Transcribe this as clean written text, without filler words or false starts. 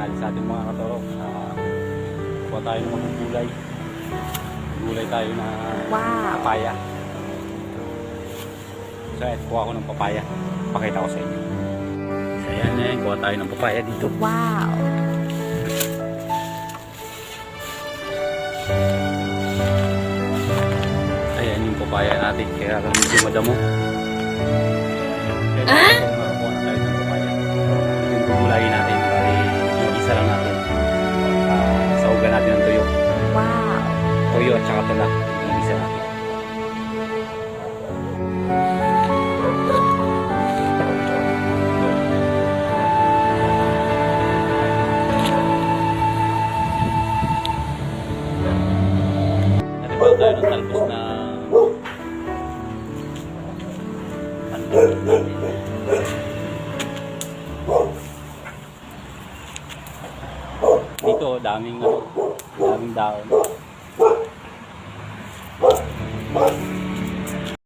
tanghali sa ating mga katorok. Kuha tayo ng mga gulay. Gulay tayo na papaya. So ayan, kuha ko ng papaya. Pakita ko sa inyo. So ayan, kuha tayo ng papaya dito. Wow! Ayan yung papaya natin. Kaya lang medyo madamo. Kaya makakuha na tayo ng papaya. Yung gugulayin natin. Bali, mag-isa lang natin. Saugan natin ng tuyo. Wow! Toyo at saka tula. Mag-isa natin. Natibaw tayo ng talbos na dito daming daming dahon.